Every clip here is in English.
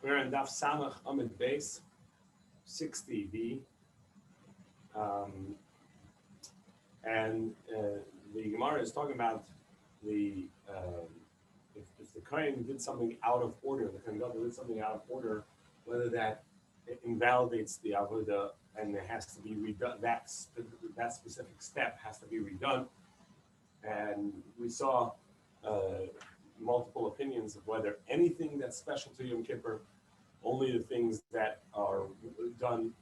We're in Daf Samach Amid Base 60b, and the Gemara is talking about the if the Kohen did something out of order, the Kohen Gadol did something out of order, whether that invalidates the avodah and it has to be redone. That specific step has to be redone, and we saw multiple opinions of whether anything that's special to Yom Kippur, only the things that are done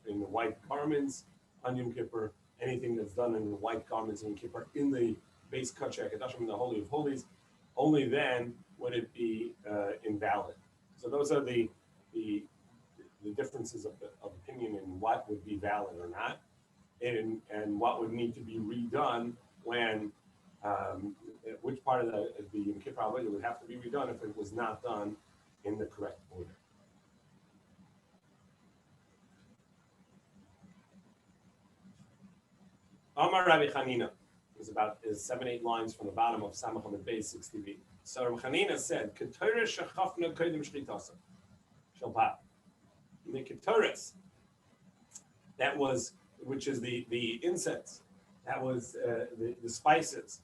in the white garments on Yom Kippur, anything that's done in the white garments on Yom Kippur in the base Kacheh Kedashim, in the Holy of Holies, only then would it be invalid. So those are the differences of opinion in what would be valid or not, and what would need to be redone when which part of the Yom Kippur Avodah would have to be redone if it was not done in the correct order. Amar Rabbi Chanina is 7-8 lines from the bottom of Samach Amid Beis 60b. So Rabbi Chanina said, "Ketoras shechafna kodim shchitasa shalpa." The ketoras, that was, which is the incense, that was the spices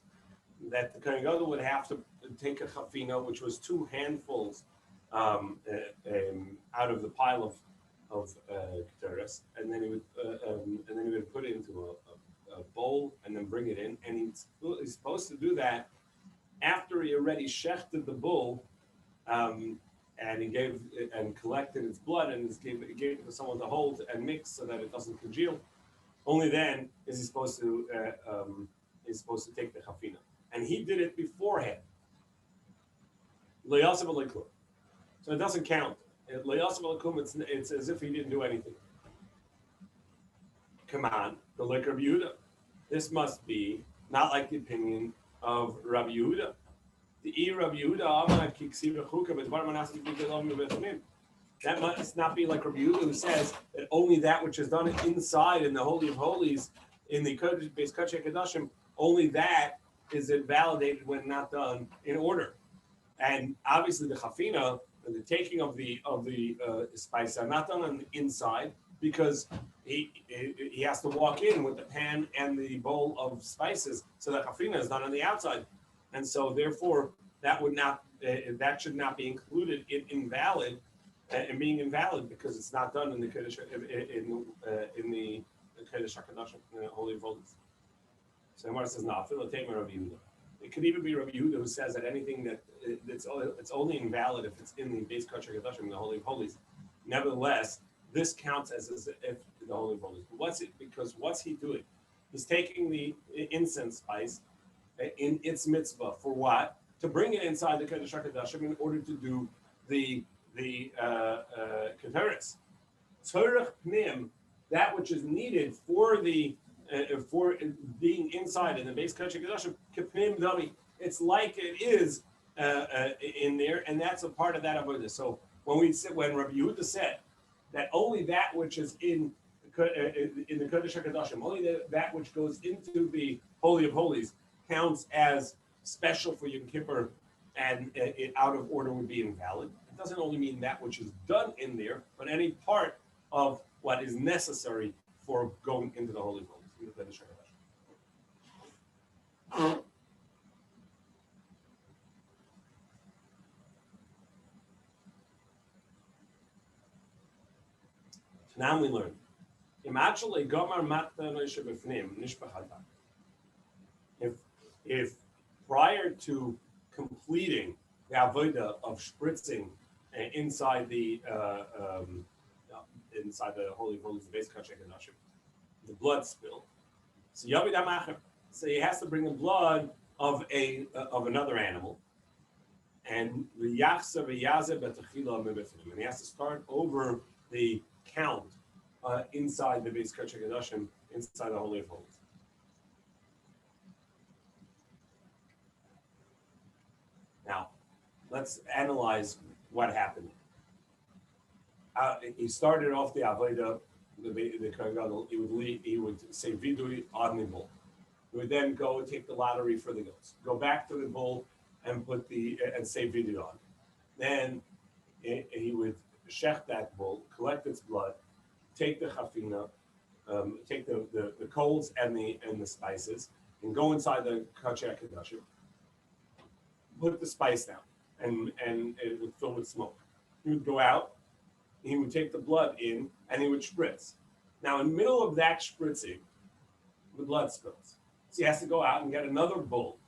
that the Kohen Gadol would have to take a chafina, which was 2 handfuls out of the pile of ketoras, and then he would put it into a bowl and then bring it in, and he's supposed to do that after he already shechted the bull, and he gave and collected its blood and gave it to someone to hold and mix so that it doesn't congeal. Only then is he supposed to take the chafina, and he did it beforehand. So it doesn't count. It's as if he didn't do anything. Come on, the like Rabbi Yehuda. This must be not like the opinion of Rabbi Yehuda. The Rabbi Yehuda, that must not be like Rabbi Yehuda, who says that only that which is done inside in the Holy of Holies, in the base Kacheh Kedashim, only that is invalidated when not done in order. And obviously the chafina, the taking of the spice, are not done on the inside, because he has to walk in with the pan and the bowl of spices, so that chafina is done on the outside, and so therefore that should not be included in invalid and being invalid, because it's not done in the Kodesh in the Kodesh HaKadoshim, in the Holy of Holies. So Gemara says no. It could even be Rabbi Yehuda who says that anything it's only invalid if it's in the base Kacheh Kedashim, in the Holy of Holies. Nevertheless, this counts as if the Holy of Holies. What's he doing? He's taking the incense spice in its mitzvah for what? To bring it inside the Kodesh HaKadoshim in order to do the keteris. Tzorech pnim, that which is needed for being inside in the base Kodesh HaKadoshim, kepnim dami. It's like it is in there, and that's a part of that avodah. So when Rabbi Yehuda said that only that which is in the Kodesh HaKadoshim, only that which goes into the Holy of Holies counts as special for Yom Kippur, and it out of order would be invalid. It doesn't only mean that which is done in there, but any part of what is necessary for going into the Holy of Holies, in the Kodesh HaKadoshim. Now we learn. If prior to completing the avodah of spritzing inside the Holy of Holies, the base Kacheh Kedashim, the blood spill, so he has to bring the blood of another animal, and he has to start over the count inside the base Kacheh Kedashim, inside the Holy of Holies. Now, let's analyze what happened. He started off the avodah, the Kohen Gadol. He would say vidui adnibol. He would then go and take the lottery for the goats. Go back to the bull and say vidui on. Then he would shech that bull, collect its blood, take the chafina, take the coals and the spices, and go inside the kacheh kedashim, put the spice down, and it would fill with smoke. He would go out, he would take the blood in, and he would spritz. Now, in the middle of that spritzing, the blood spills. So he has to go out and get another bull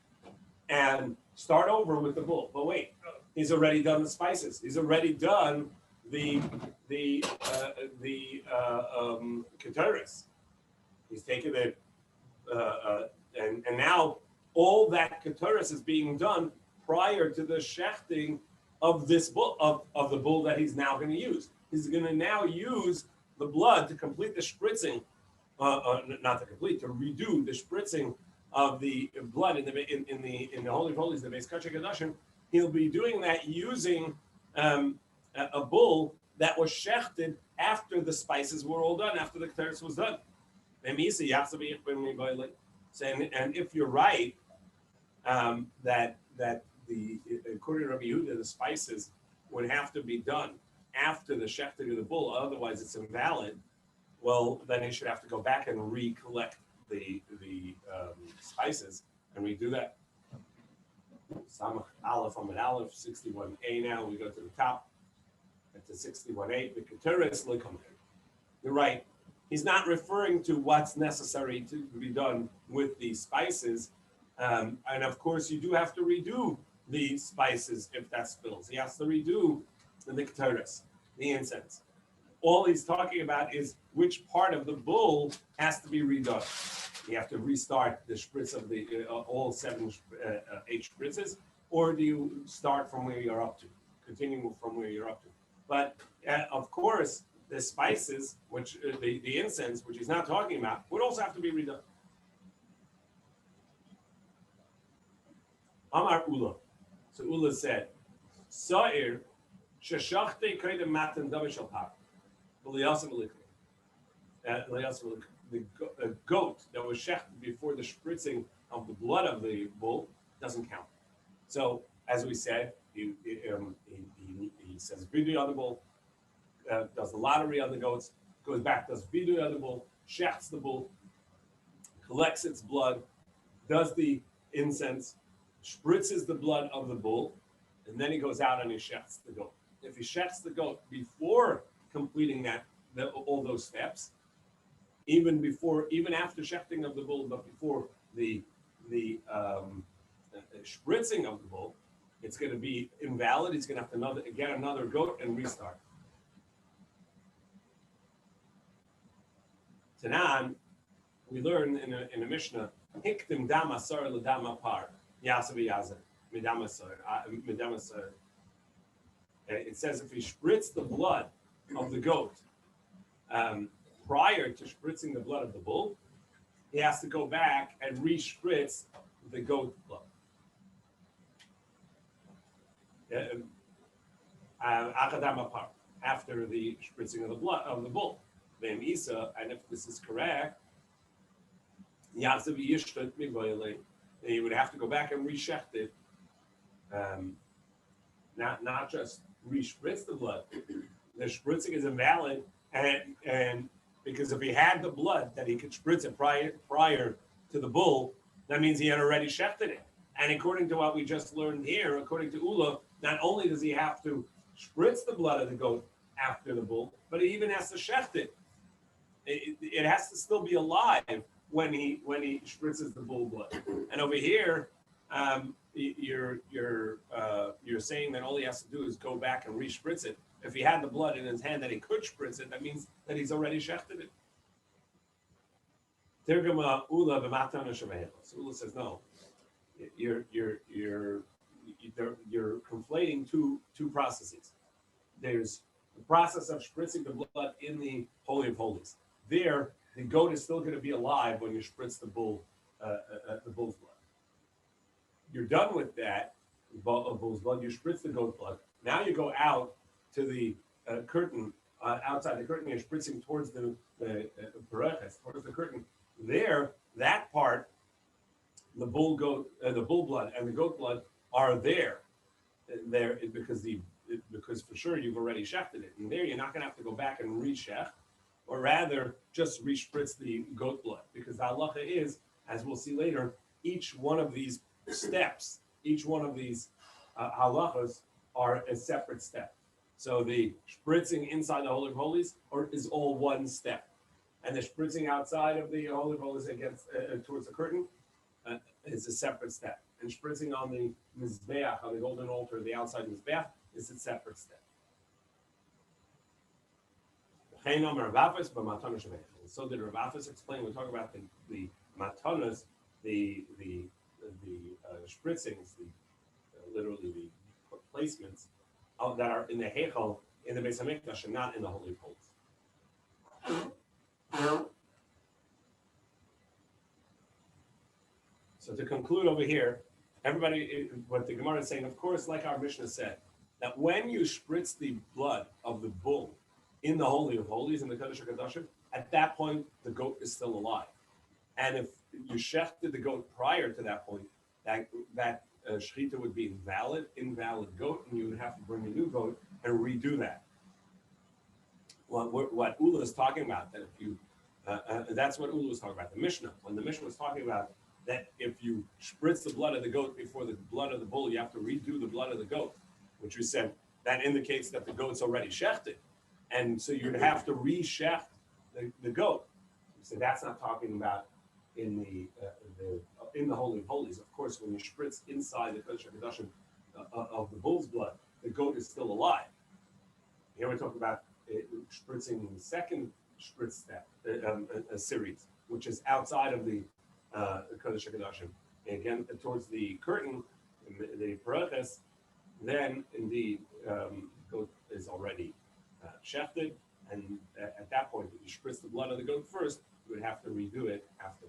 and start over with the bull. But wait, he's already done the spices. He's already done the keteris. He's taken it, and now all that keteris is being done prior to the shechting of this bull, of the bull that he's now going to use. He's going to now use the blood to complete the spritzing, not to complete, to redo the spritzing of the blood in the Holy of Holies, the Beis Kacheh Kedashim. He'll be doing that using a bull that was shechted after the spices were all done, after the keteris was done. And if you're right, that according to Rabbi Yehuda, the spices would have to be done after the shechting of the bull, otherwise it's invalid. Well, then he should have to go back and recollect the spices and redo that. Samach Aleph Amid Aleph 61a. Now we go to the top. At the 61a, the keteris l'kamer. You're right. He's not referring to what's necessary to be done with the spices, and of course you do have to redo the spices if that spills. He has to redo the keteris, the incense. All he's talking about is which part of the bull has to be redone. You have to restart the spritz of the all 8 spritzes, or do you start from where you're up to, continue from where you're up to? But of course, the spices, which the incense, which he's not talking about, would also have to be redone. Amar Ula. So Ula said, Sa'ir sheshachte koydem matan damishal par. The goat that was shechted before the spritzing of the blood of the bull doesn't count. So, as we said, he says vidui on the bull, does the lottery on the goats, goes back, does vidui on the bull, shechts the bull, collects its blood, does the incense, spritzes the blood of the bull, and then he goes out and he shechts the goat. If he shechts the goat before completing all those steps, even after shechting of the bull, but before the spritzing of the bull, it's going to be invalid. He's going to have to get another goat and restart. Tanan, we learn in a Mishnah, hiktim dam asar l'dam apar, yasav yazer, midam asar. It says if he spritz the blood of the goat prior to spritzing the blood of the bull, he has to go back and re-spritz the goat blood. After the spritzing of the blood of the bull. And if this is correct, he would have to go back and re-shecht it. Not just re-spritz the blood. The spritzing is invalid, and because if he had the blood that he could spritz it prior to the bull, that means he had already shechted it. And according to what we just learned here, according to Ula, not only does he have to spritz the blood of the goat after the bull, but he even has to shecht it. It has to still be alive when he spritzes the bull blood. And over here, you're saying that all he has to do is go back and re-spritz it. If he had the blood in his hand that he could spritz it, that means that he's already shechted it. Tirgama Ula v'matan v'shavehel. So Ula says, no, you're conflating two processes. There's the process of spritzing the blood in the Holy of Holies. There, the goat is still going to be alive when you spritz the bull's blood. You're done with that bull's blood. You spritz the goat blood. Now you go out to the curtain, outside the curtain. You're spritzing towards the pereches, towards the curtain. There, that part, the bull blood and the goat blood are there because the because for sure you've already shechted it. And there you're not going to have to go back and re-shech, or rather just re-spritz the goat blood. Because the halacha is, as we'll see later, each one of these steps, each one of these halachas are a separate step. So the spritzing inside the Holy of Holies is all one step. And the spritzing outside of the Holy of Holies against towards the curtain is a separate step. And spritzing on the mizbeach, on the golden altar, the outside mizbeach, is a separate step. So did Rav Afis explain? We talk about the matanas, the spritzings, literally the placements that are in the heichal in the Beis Hamikdash and not in the Holy of Holies. So to conclude over here, everybody, what the Gemara is saying, of course, like our Mishnah said, that when you spritz the blood of the bull in the Holy of Holies, in the Kodesh HaKadoshim, at that point, the goat is still alive. And if you shechted the goat prior to that point, that shechita would be invalid goat, and you would have to bring a new goat and redo that. What Ula is talking about, that if you, that's what Ula was talking about, the Mishnah. When the Mishnah was talking about that if you spritz the blood of the goat before the blood of the bull, you have to redo the blood of the goat, which we said that indicates that the goat's already shechted. And so you'd have to re-shecht the goat. So that's not talking about in the Holy of Holies. Of course, when you spritz inside the Kodesh HaKadoshim of the bull's blood, the goat is still alive. Here we're talking about spritzing the second spritz step, a series, which is outside of the Kodesh HaKadoshim. And again, towards the curtain, the paraches, then indeed goat is already shechted, and at that point, if you spritz the blood of the goat first, you would have to redo it after.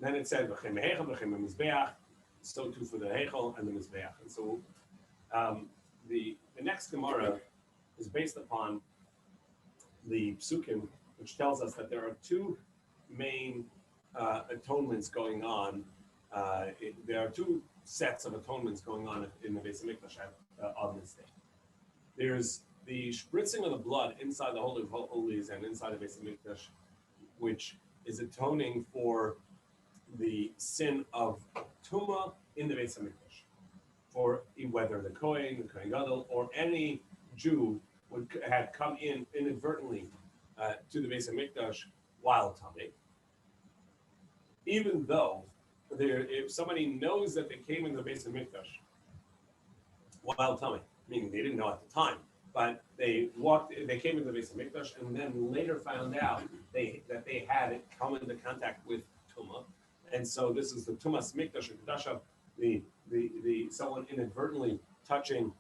Then it said, so too for the hechel and the mizbeach. And so the next Gemara is based upon the psukim, which tells us that there are two main atonements going on. There are two sets of atonements going on in the Beis Hamikdash on this day. There's the spritzing of the blood inside the Holy of Holies and inside the Beis Hamikdash, which is atoning for the sin of Tumah in the Beis Hamikdash, for whether the Kohen Gadol, or any Jew had come in inadvertently to the Beis Hamikdash while tamei, even though if somebody knows that they came into the Beis Hamikdash while tamei, meaning they didn't know at the time, but they came into the Beis Hamikdash and then later found out that they had come into contact with Tumah, and so this is the Tumas Mikdash and Kedusha, the someone inadvertently touching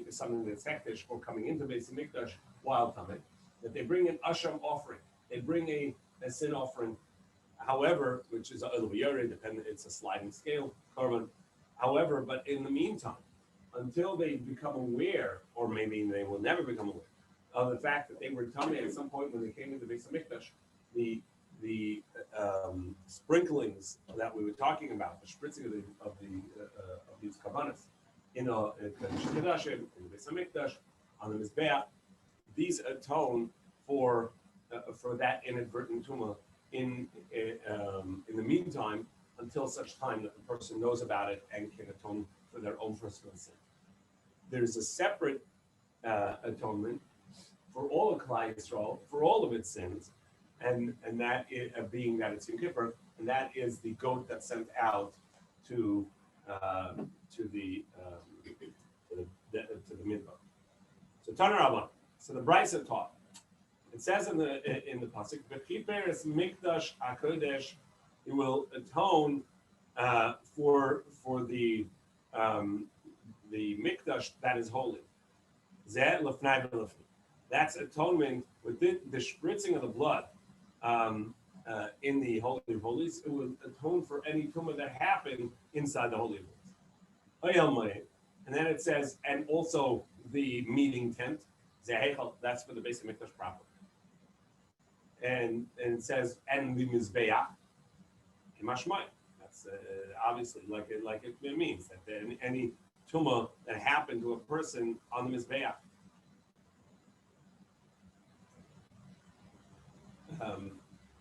something that's hektish or coming into Beis Hamikdash while tamei, that they bring an asham offering, they bring a sin offering. However, which is a dependent, it's a sliding scale, korban. However, but in the meantime, until they become aware, or maybe they will never become aware of the fact that they were tamei at some point when they came into Beis Hamikdash, the sprinklings that we were talking about, the spritzing of these kavanas in the Kedushim, in the Beis Hamikdash, on the mizbeach, these atone for that inadvertent tumah in the meantime, until such time that the person knows about it and can atone for their own personal sin. There's a separate atonement for all of Klal Yisrael, for all of its sins, and that is, being that it's Yom Kippur, and that is the goat that's sent out to the midbar. So Taner Rabban. So the Brisa taught. It says in the pasuk, "V'chiper es mikdash hakodesh," he will atone for the mikdash that is holy. Zeh lefnai v'lefnai. That's atonement with the spritzing of the blood in the Holy of Holies. It will atone for any tumah that happened inside the Holy of Holies. And then it says, and also the meeting tent. That's for the Beis Hamikdash proper. And it says, and the mizbeach, that's It's obviously like it means that any tumah that happened to a person on the mizbeach.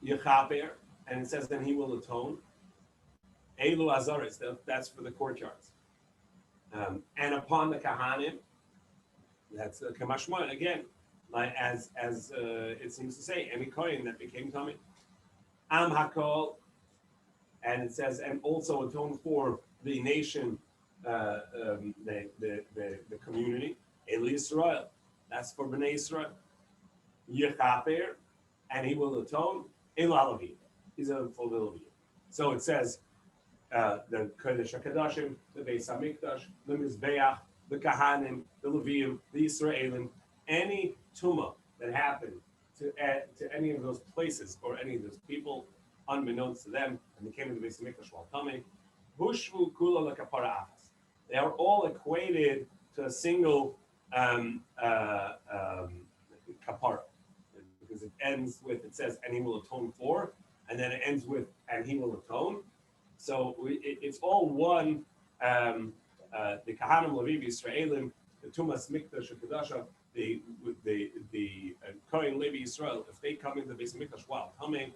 Yechaper, and it says then he will atone. Elu azaris, that's for the courtyards. And upon the kahanim, that's kamashma again, like as it seems to say, any kohen that became tummy. Am hakol, and it says, and also atone for the nation, the community. Eli Yisrael, that's for Bnei Yisrael. Yechaper, and he will atone. Elu alavi, he's a full Levi. So it says the Kodesh HaKadoshim, the Beis HaMikdash, the Mizbeach, the Kahanim, the Leviim, the Yisraelim, any tumah that happened to any of those places or any of those people, unbeknownst to them, and they came into the Beis HaMikdash while coming, Hushvu Kula Lekapara Achas. They are all equated to a single kapara, because it ends with, it says, and he will atone for, and then it ends with, and he will atone. So it's all one. The Kahanim, Levi, Yisraelim, the Tumas Mikdash, Kedasha, the Kohen, Levi, Yisrael. If they come into the Beis Mikdash while coming,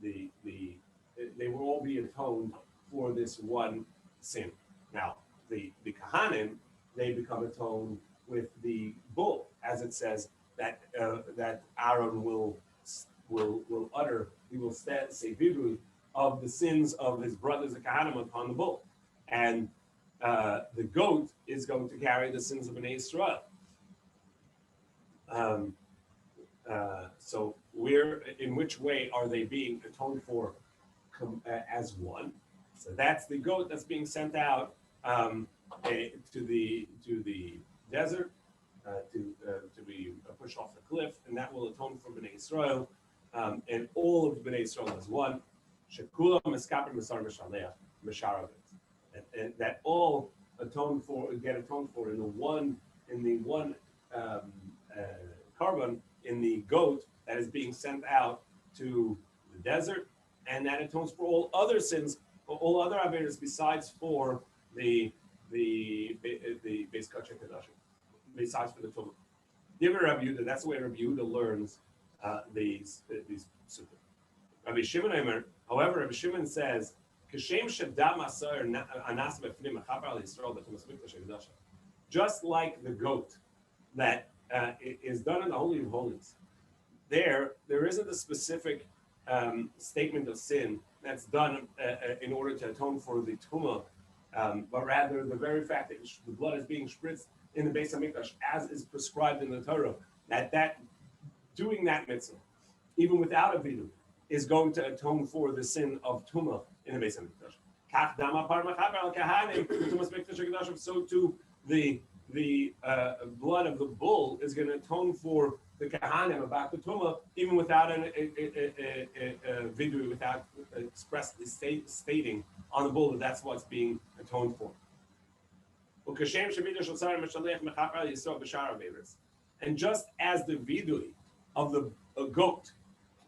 they will all be atoned for this one sin. Now, the Kahanim, they become atoned with the bull, as it says that Aaron will utter, he will say vidui of the sins of his brothers, the Kahanim, upon the bull. And the goat is going to carry the sins of Bnei Yisrael. So in which way are they being atoned for as one? So that's the goat that's being sent out to the desert to be pushed off the cliff, and that will atone for Bnei Yisrael. And all of the Bnei Yisrael is one. Shekulam eskaper misar mishaleh misharavet. And that all get atoned for in the one carbon in the goat that is being sent out to the desert, and that atones for all other sins, for all other averos besides for the Beis Kachek Kedashim, besides for the Tumah. Divrei Rabbi Yehuda, that's the way Rabbi Yehuda learns these suttas. Rabbi Shimon Omer, however, Rabbi Shimon says, just like the goat that is done in the Holy of Holies, there isn't a specific statement of sin that's done in order to atone for the tumah, but rather the very fact that the blood is being spritzed in the Beis HaMikdash as is prescribed in the Torah, that doing that mitzvah, even without a vidu, is going to atone for the sin of tumah in the Beis HaMikdash. So too, the blood of the bull is going to atone for the kahanim about the tumah, even without a vidu, without expressly stating on the bull that that's what's being atoned for. And just as the vidui of the goat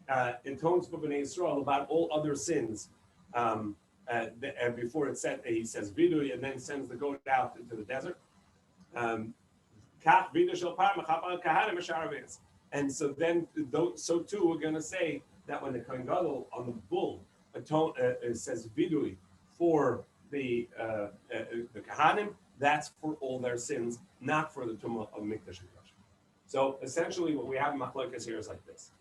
atones for Bnei Yisrael about all other sins, and before it said, he says vidui and then sends the goat out into the desert. And so then, so too, we're going to say that when the Kohen Gadol on the bull says vidui for the Kahanim, that's for all their sins, not for the Tumah of Mikdash and Kodesh. So essentially, what we have in Machlokes here is like this: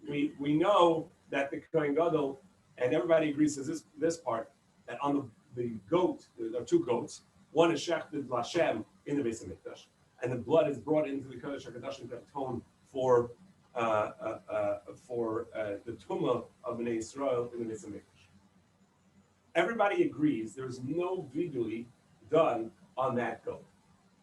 we know that the Kohen Gadol, and everybody agrees to this part, that on the goat, there are two goats. One is shechted l'Hashem in the Beis HaMikdash, and the blood is brought into the Kodesh HaKadoshim to atone for the tumah of Bnei Yisrael in the Beis HaMikdash. Everybody agrees there is no vidui done on that goat.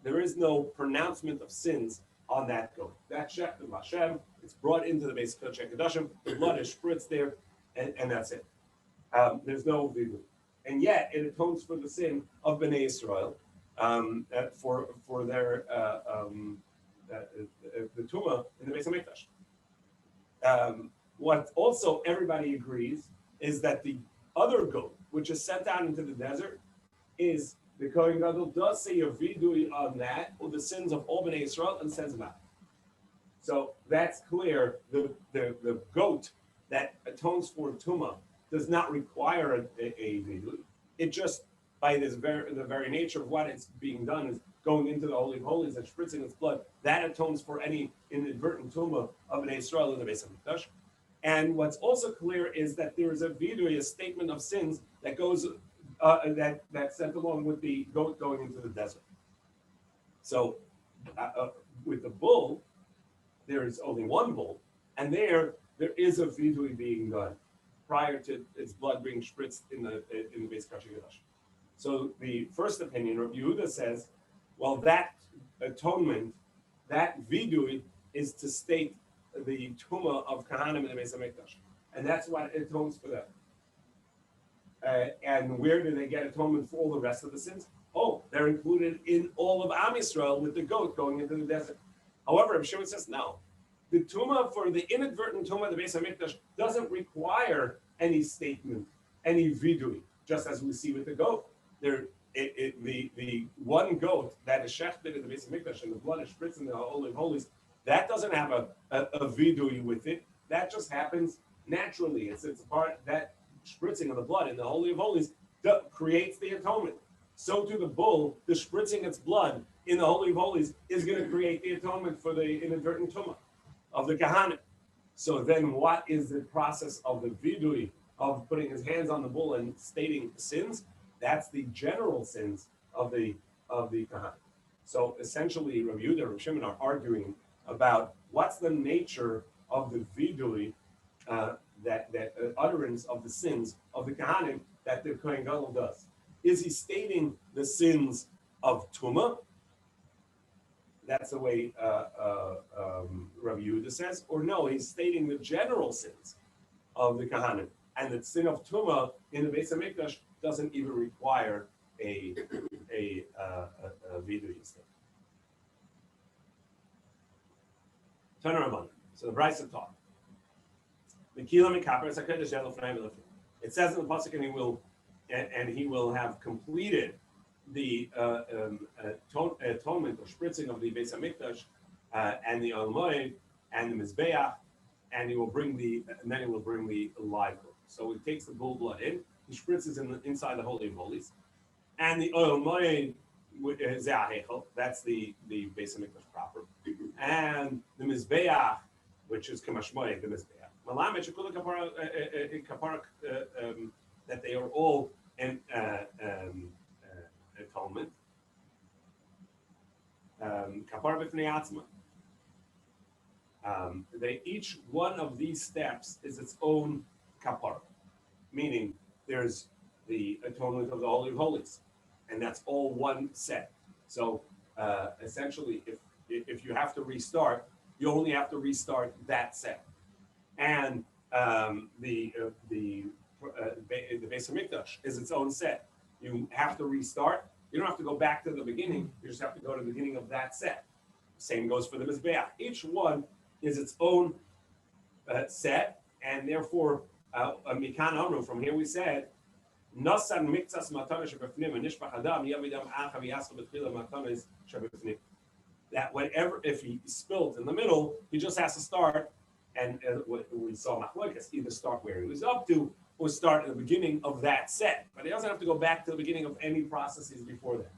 There is no pronouncement of sins on that goat. That shechted l'Hashem, it's brought into the Beis HaKadoshim, the blood is spritzed there, and that's it. There's no vidui. And yet it atones for the sin of Bnei Yisrael, for their the tumah in the Beis HaMikdash. What also everybody agrees is that the other goat, which is sent out into the desert, is the Kohen Gadol does say a vidui on that, or the sins of all Bnei Israel, and sends them out. So that's clear. The goat that atones for Tumah does not require a vidui. It just, by the very nature of what it's being done, is going into the Holy of Holies and spritzing its blood. That atones for any inadvertent Tumah of Bnei Israel in the Beis Hamikdash. And what's also clear is that there is a vidui, a statement of sins that goes that's sent along with the goat going into the desert. So with the bull, there is only one bull, and there is a vidui being done prior to its blood being spritzed in the Beis Hamikdash. So the first opinion, Rabbi Yehuda says, well, that atonement, that vidui, is to state the tumah of Kahanim in the Beis Hamikdash, and that's what atones for them. And where do they get atonement for all the rest of the sins? Oh, they're included in all of Am Yisrael with the goat going into the desert. However, Rabbi Shimon says no. The tumah for the inadvertent tumah of the Beis Hamikdash doesn't require any statement, any vidui, just as we see with the goat. The one goat that is shechted in the Beis Hamikdash and the blood is spritzed in the Holy of Holies, that doesn't have a vidui with it. That just happens naturally. It's part that spritzing of the blood in the Holy of Holies creates the atonement. So to the bull, the spritzing its blood in the Holy of Holies is going to create the atonement for the inadvertent tumah of the Kahanim. So then what is the process of the vidui, of putting his hands on the bull and stating sins? That's the general sins of the Kahanim. So essentially, Rabbi Yehuda and Rabbi Shimon are arguing about what's the nature of the vidui, that utterance of the sins of the Kahanim that the Kohen Gadol does. Is he stating the sins of Tumah? That's the way Rabbi Yehuda says, or no, he's stating the general sins of the Kahanim, and the sin of Tumah in the Beis Hamikdash doesn't even require a vidui instead. Turn around. So the Brisa taught. It says in the pasuk, and he will have completed the atonement or spritzing of the Beis Hamikdash and the Almoed and the Mizbeach, and then he will bring the live goat. So he takes the bull blood in, he spritzes inside the Holy of Holies, and the Almoed that's the Beis Hamikdash proper, and the Mizbeach, which is Kamashmoy, the Mizbeach. That they are all in atonement. Kapara b'fnei atzma. Each one of these steps is its own kapara, meaning there's the atonement of the Holy of Holies, and that's all one set. So essentially, if you have to restart, you only have to restart that set. And the Beis Hamikdash is its own set. You have to restart. You don't have to go back to the beginning. You just have to go to the beginning of that set. Same goes for the Mizbeach. Each one is its own set, and therefore, Mikan Amru, from here we said, Nasan miktsas matana shebefnim v'nishbach adam yavidam acha v'yascha b'tchila matanas shebefnim. That whenever, if he spilled in the middle, he just has to start, and we saw Machlokas, either start where he was up to, or start at the beginning of that set. But he doesn't have to go back to the beginning of any processes before that.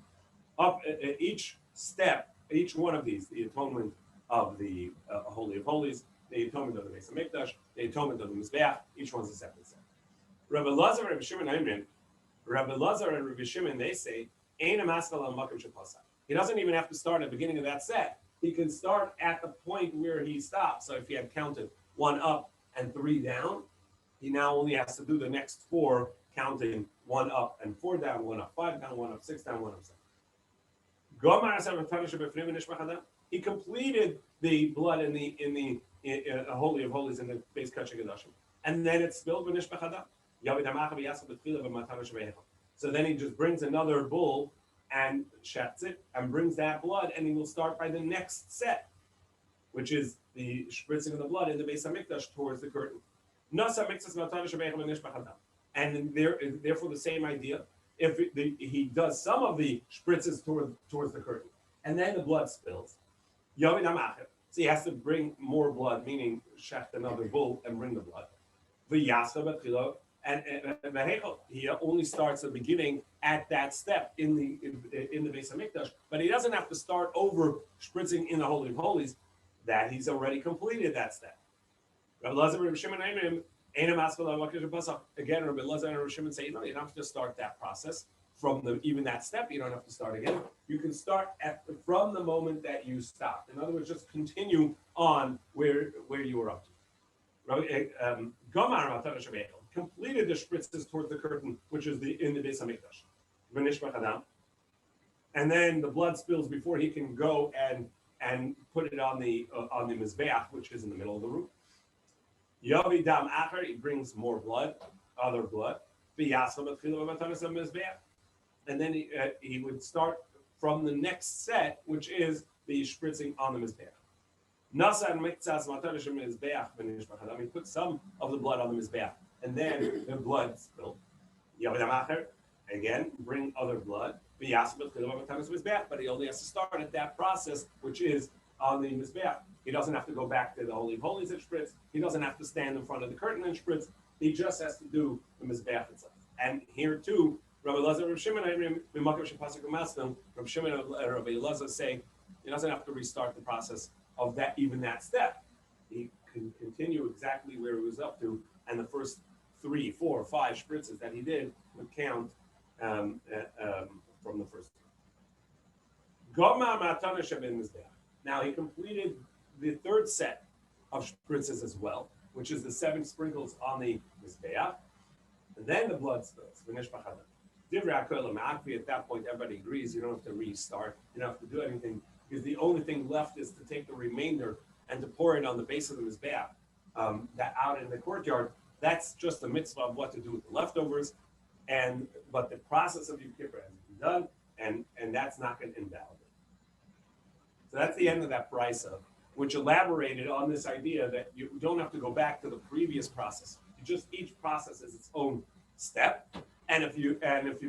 Up each step, each one of these, the atonement of the Holy of Holies, the atonement of the Beis Hamikdash, the atonement of the Mizbeach, each one's a separate set. Rabbi Lazar and Rabbi Shimon Oimrim, Rabbi Lazar and Rabbi Shimon, they say, Ein amaskal al makom shepasach. He doesn't even have to start at the beginning of that set. He can start at the point where he stops. So if he had counted 1 up and 3 down, he now only has to do the next 4, counting 1 up and 4 down, 1 up, 5 down, 1 up, 6 down, 1 up, 7. He completed the blood in the Holy of Holies in the Beis Hamikdash, and then it's spilled with Nishbachada. So then he just brings another bull and shets it and brings that blood, and he will start by the next set. which is the spritzing of the blood in the Beis Hamikdash towards the curtain. And therefore the same idea. If he does some of the spritzes towards the curtain, and then the blood spills, so he has to bring more blood, meaning shecht another bull and bring the blood. And he only starts the beginning at that step in the Beis Hamikdash, but he doesn't have to start over spritzing in the Holy of Holies. That he's already completed that step. Again, Rabbi Elazar and Rabbi Shimon say, no, you don't have to start that process from even that step. You don't have to start again. You can start from the moment that you stop. In other words, just continue on where you were up to. Completed the spritzes towards the curtain, which is in the Beis Hamikdash. And then the blood spills before he can go and put it on the mizbeach, which is in the middle of the room. Yavi dam acher, he brings more blood, other blood. And then he would start from the next set, which is the spritzing on the mizbeach. He put some of the blood on the mizbeach, and then the blood spilled. Again, bring other blood. But he only has to start at that process, which is on the mizbeach. He doesn't have to go back to the Holy of Holies and spritz. He doesn't have to stand in front of the curtain and spritz. He just has to do the mizbeach itself. And here too, Rabbi Elazar and Rabbi Shimon, Rabbi Shimon and Rabbi Elazar say he doesn't have to restart the process of that step. He can continue exactly where he was up to, and the first 3, 4, 5 spritzes that he did would count from the first one. Now he completed the third set of spritzes as well, which is the 7 sprinkles on the mizbeach, and then the blood spills. At that point, everybody agrees you don't have to restart, you don't have to do anything, because the only thing left is to take the remainder and to pour it on the base of the mizbeach, that out in the courtyard. That's just a mitzvah of what to do with the leftovers, but the process of Yom Kippur has been done, and that's not going to invalidate. So that's the end of that brisa, which elaborated on this idea that you don't have to go back to the previous process. Each process is its own step, and if you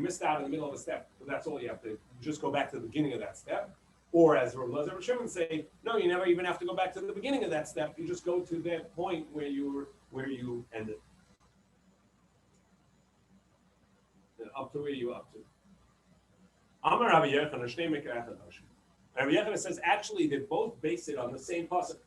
missed out in the middle of a step, that's all you have to just go back to the beginning of that step. Or as Rabbi Elazar and Shimon say, no, you never even have to go back to the beginning of that step. You just go to that point where you ended. Up to where you up to. Amar Rabbi Yochanan, Shnei Mikra Echad Hashem. Rabbi Yochanan says actually they both base it on the same pasuk.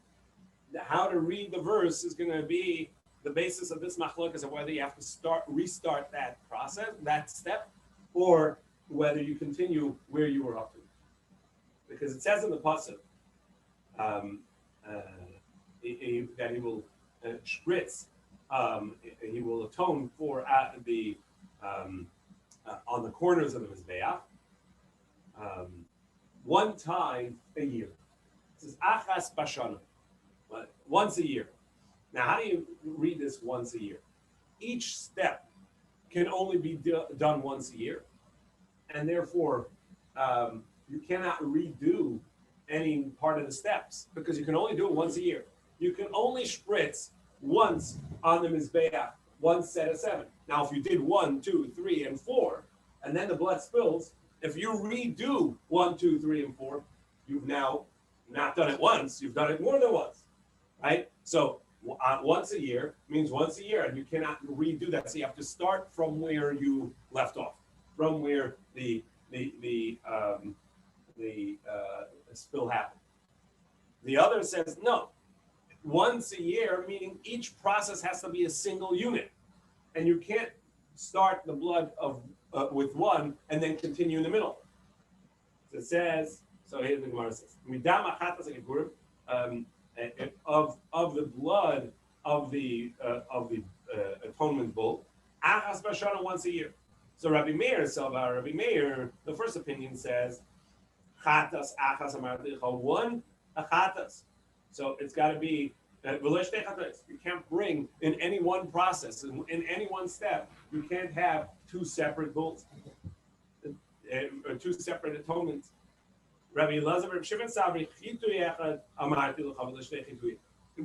How to read the verse is going to be the basis of this machlokas of whether you have to restart that process, that step, or whether you continue where you were up to. Because it says in the pasuk that he will spritz, he will atone for the on the corners of the mizbeach one time a year. It says achas bashana, once a year. Now, how do you read this once a year? Each step can only be done once a year, and therefore you cannot redo any part of the steps because you can only do it once a year. You can only spritz once on the mizbeach, one set of 7. Now, if you did 1, 2, 3, and 4, and then the blood spills, if you redo 1, 2, 3, and 4, you've now not done it once, you've done it more than once, right? So once a year means once a year, and you cannot redo that. So you have to start from where you left off, from where the spill happened. The other says no. Once a year, meaning each process has to be a single unit, and you can't start the blood with one and then continue in the middle. So it says. So here the Gemara says, of the blood of the atonement bull, achas bashana once a year. So Rabbi Meir, the first opinion says, chatas achas amarticha, one achatas. So it's got to be you can't bring in any one process, in any one step, you can't have 2 separate bulls, 2 separate atonements. Rabbi Elazar, Rabbi Shimon Sabri, chitui echad, amarti l'chavod l'shnei chitui.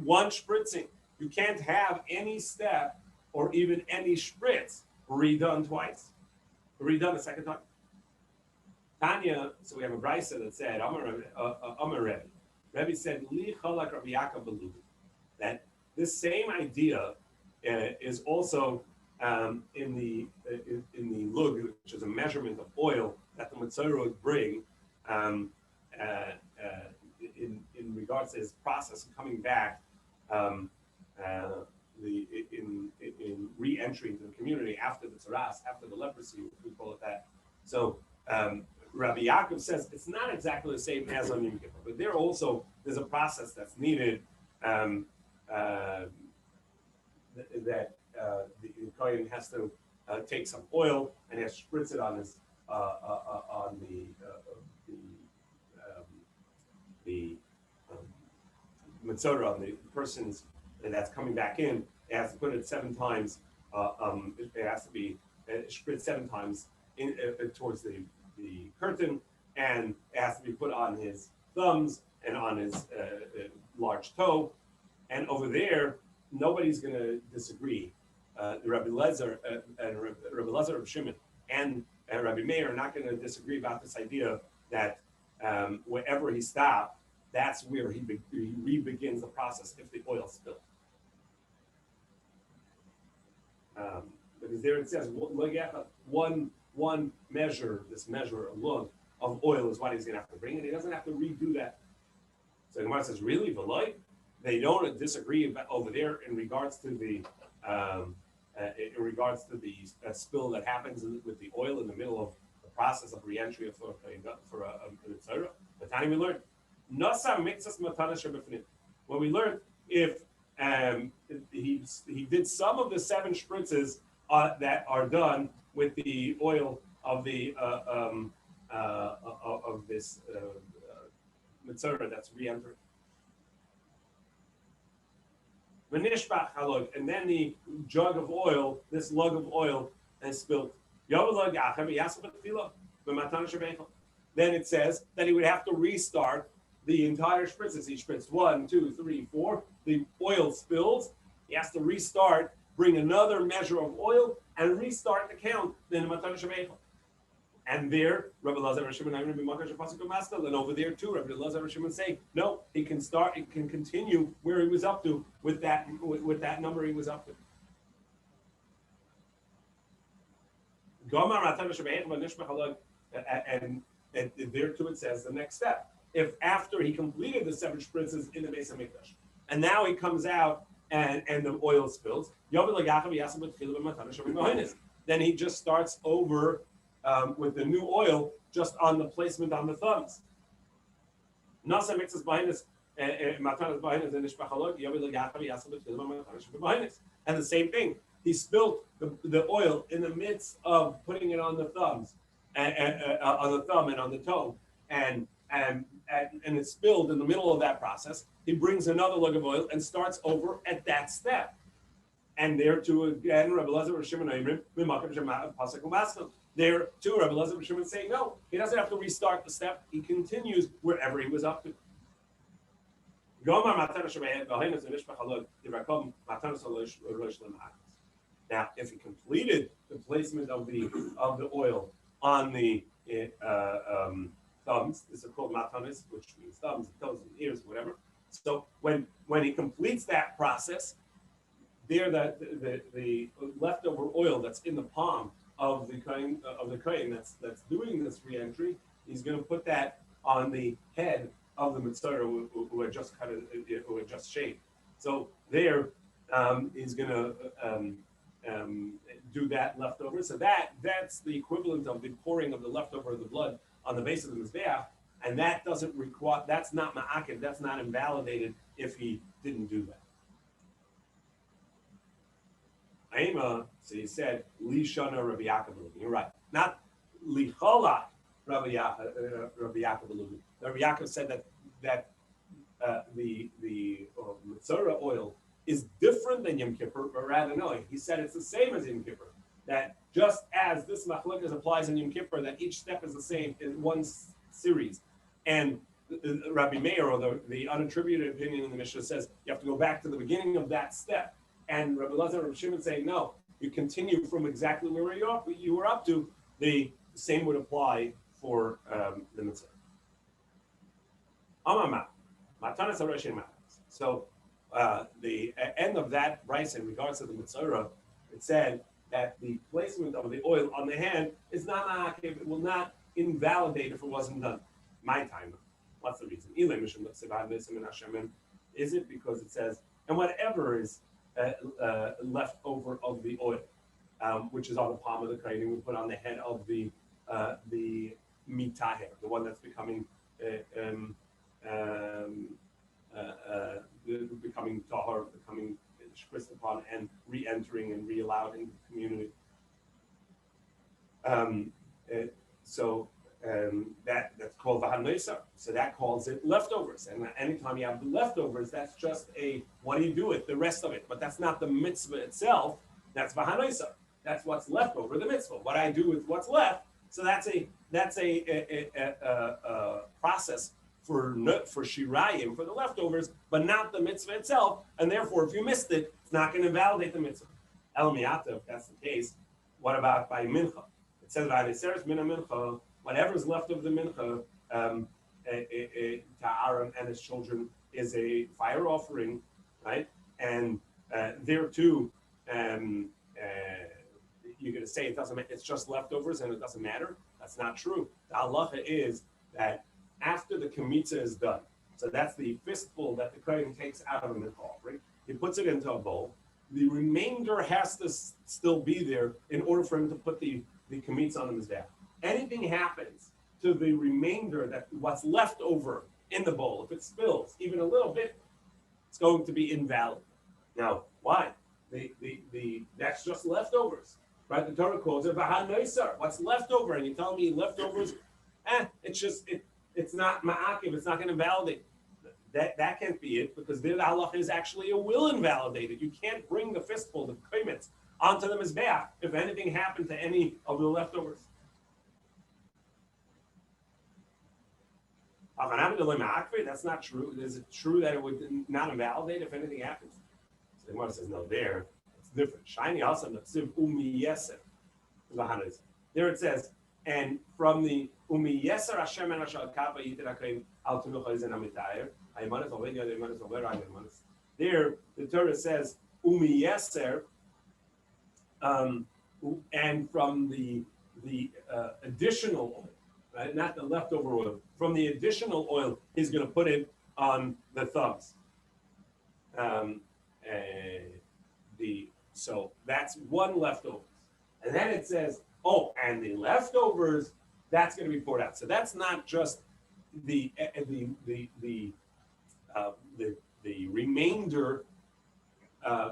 One spritzing. You can't have any step or even any spritz redone twice. Redone a second time. Tanya, so we have a brisa that said, Amar Rebbe. Rebbe said, Li chalak Rabbi Yaakov belugi. That this same idea is also in the lug, which is a measurement of oil that the Mitzvah would bring in regards to his process of coming back in re-entry into the community after the tzaras, after the leprosy, if we call it that. So Rabbi Yaakov says it's not exactly the same as on Yom Kippur, but there's a process that's needed that the kohen has to take some oil and he has to spritz it on his the mitzvah on the person's that's coming back in. It has to put it 7 times. It has to be spritz 7 times in towards the curtain, and it has to be put on his thumbs and on his large toe. And over there, nobody's going to disagree. Rabbi Lezer and Rabbi Lezer of Shimon and Rabbi Meir are not going to disagree about this idea that wherever he stopped, that's where he re-begins the process if the oil spilled. Because there it says, one measure, this measure of oil is what he's going to have to bring, and he doesn't have to redo that. So the Gemara says, really, Veloy? They don't disagree about over there in regards to the spill that happens with the oil in the middle of the process of re-entry for a mitzvah. But time we learned, when we learned if he did some of the 7 spritzes that are done with the oil of the of this mitzvah that's re-entered. And then the jug of oil, this lug of oil, is spilled. Then it says that he would have to restart the entire spritzes. He spritzed 1, 2, 3, 4. The oil spills. He has to restart, bring another measure of oil, and restart the count. Then the matan shebecha. And there, Rabbi Elazar and Shimon, and over there too, Rabbi Elazar and Shimon say, no, he can start, it can continue where he was up to with that number he was up to. And there too it says the next step. If after he completed the 7 spritzes in the Beis Hamikdash, and now he comes out and the oil spills, then he just starts over with the new oil just on the placement on the thumbs. And the same thing, he spilled the oil in the midst of putting it on the thumbs, on the thumb and on the toe, and it spilled in the middle of that process. He brings another lug of oil and starts over at that step. And there too again, Rabbi Elazar and Shimon there too, Rabbi Elazar and Shimon saying no, he doesn't have to restart the step. He continues wherever he was up to. Now, if he completed the placement of the oil on the thumbs, this is called matanis, which means thumbs, toes, and ears, whatever. So when he completes that process, there the leftover oil that's in the palm of the kohen that's doing this re-entry, he's going to put that on the head of the mitzvah who had just cut it, who had just shaved. So there he's going to do that leftover. So that's the equivalent of the pouring of the leftover of the blood on the base of the mizbeach, and that doesn't require. That's not ma'akev. That's not invalidated if he didn't do that. Aima, so he said, Li Shana Rabbi Yaakov. You're right. Not Li Chala Rabbi Yaakov. Rabbi Yaakov said that the Mitzvah oil is different than Yom Kippur, but rather no. He said it's the same as Yom Kippur. That just as this machlokes applies in Yom Kippur, that each step is the same in one series. And Rabbi Meir, or the unattributed opinion in the Mishnah, says you have to go back to the beginning of that step. And Rabbi Lazar and Rabbi Shimon saying, no, you continue from exactly where you were up to. The same would apply for the mitzvah. So the end of that rice in regards to the mitzvah, it said that the placement of the oil on the hand is not, it will not invalidate if it wasn't done. My time. What's the reason? Is it because it says, and whatever is left over of the oil, which is on the palm of the kohen, we put on the head of the mitaher, the one that's becoming becoming tahor, becoming shprised upon and re-entering and re-allowed in the community. That's called v'hanoisar. So that calls it leftovers. And anytime you have the leftovers, that's just what do you do with the rest of it? But that's not the mitzvah itself. That's v'hanoisar. That's what's left over the mitzvah. What I do with what's left. So that's a process for shirayim, for the leftovers, but not the mitzvah itself. And therefore, if you missed it, it's not going to validate the mitzvah. El miyata, if that's the case, what about by mincha? It says v'haniseres mina mincha. Whatever's left of the mincha to Aaron and his children is a fire offering, right? And there too, you're going to say it doesn't. It's just leftovers and it doesn't matter. That's not true. The halacha is that after the kemitza is done, so that's the fistful that the kohen takes out of the mincha offering. He puts it into a bowl. The remainder has to still be there in order for him to put the kemitza on the mizbeach. Anything happens to the remainder, that what's left over in the bowl, if it spills even a little bit, it's going to be invalid. Now, why? That's just leftovers, right? The Torah calls it v'hanoisar. What's left over? And you tell me leftovers, it's not ma'akiv. It's not going to validate. That can't be it, because the halacha is actually a will invalidated. You can't bring the fistful, the komitz, onto the mizbeach if anything happened to any of the leftovers. That's not true. Is it true that it would not invalidate if anything happens? So the Gemara says, no, there it's different. Shiny also there it says, and from the umi yeser Hashem and Hashem kapa yitirakim al tumucha izen amitayir haymanis already other haymanis over haymanis. There the Torah says umi yeser, and from the additional oil. Right? Not the leftover oil. From the additional oil, he's going to put it on the thumbs. So that's one leftover. And then it says, and the leftovers, that's going to be poured out. So that's not just the remainder,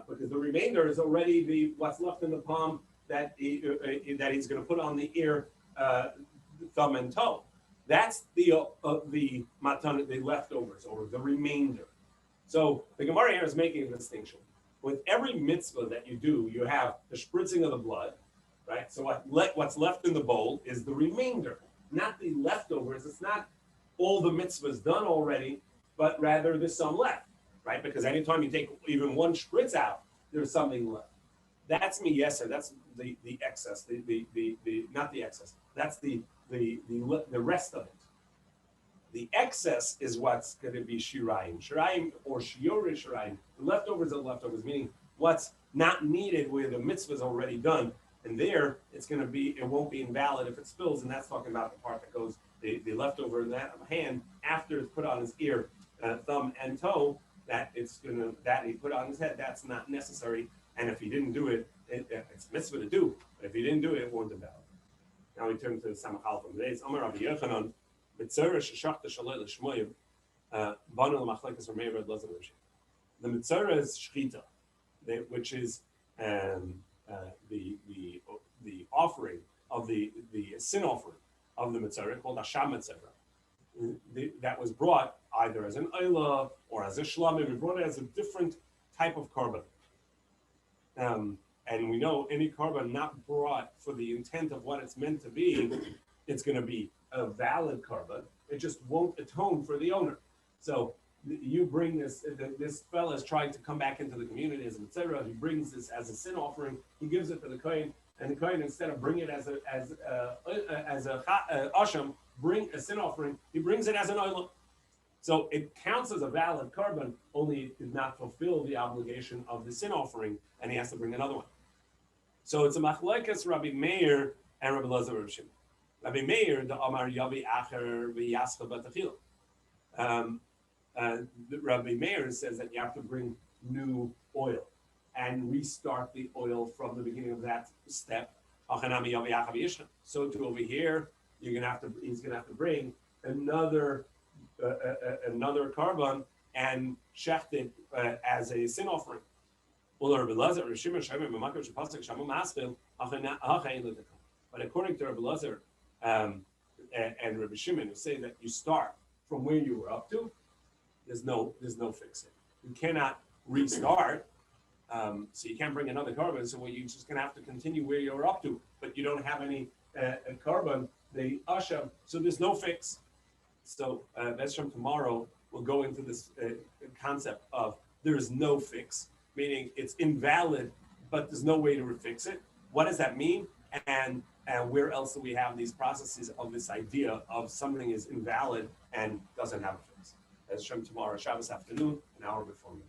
because the remainder is already what's left in the palm that he's going to put on the ear. Thumb and toe. That's the matana, the leftovers or the remainder. So the Gemara here is making a distinction. With every mitzvah that you do, you have the spritzing of the blood, right? So what's left in the bowl is the remainder, not the leftovers. It's not all the mitzvahs done already, but rather there's some left, right? Because anytime you take even one spritz out, there's something left. That's miyeser. That's the excess. The not the excess. That's the rest of it. The excess is what's going to be shirayim. Shirayim or shiore shirayim. The leftovers are leftovers, meaning what's not needed where the mitzvah is already done. And there, it won't be invalid if it spills. And that's talking about the part that goes, the leftover in that hand after it's put on his ear, thumb and toe, that he put on his head. That's not necessary. And if he didn't do it, it's mitzvah to do. But if he didn't do it, it won't invalid. Now we turn to the Samachal from today. It's Amar Rabbi Yochanan, Mitzvah Sheshachta Shalei L'Shmoyim, Banu L'Machlekas Ramei Red Lozav. The mitzvah is shchita, which is the offering of the sin offering of the mitzvah called Hasham mitzvah. That was brought either as an oila or as a shlamim. We brought it as a different type of korban. And we know any korban not brought for the intent of what it's meant to be, it's going to be a valid korban. it just won't atone for the owner. So you bring this fellow is trying to come back into the community, etc. He brings this as a sin offering. He gives it to the kohen, and the kohen, instead of bring it as a asham, bring a sin offering, he brings it as an oilam. So it counts as a valid korban, only it did not fulfill the obligation of the sin offering, and he has to bring another one. So it's a machlekes Rabbi Meir and Rabbi Elazar Rabbi Shimon. Rabbi Meir, the Amar Yavi Acher v'Yascha Batachil. Rabbi Meir says that you have to bring new oil and restart the oil from the beginning of that step. So to over here, he's gonna have to bring another korban and shecht it as a sin offering. But according to Rabbi Elazar and Rabbi Shimon, who say that you start from where you were up to, there's no fixing. You cannot restart, so you can't bring another korban. So you're just going to have to continue where you're up to, but you don't have any korban, the asham. So there's no fix. So that's from tomorrow. We'll go into this concept of there is no fix, meaning it's invalid, but there's no way to fix it. What does that mean? And where else do we have these processes of this idea of something is invalid and doesn't have a fix? That's from tomorrow, Shabbos afternoon, an hour before me.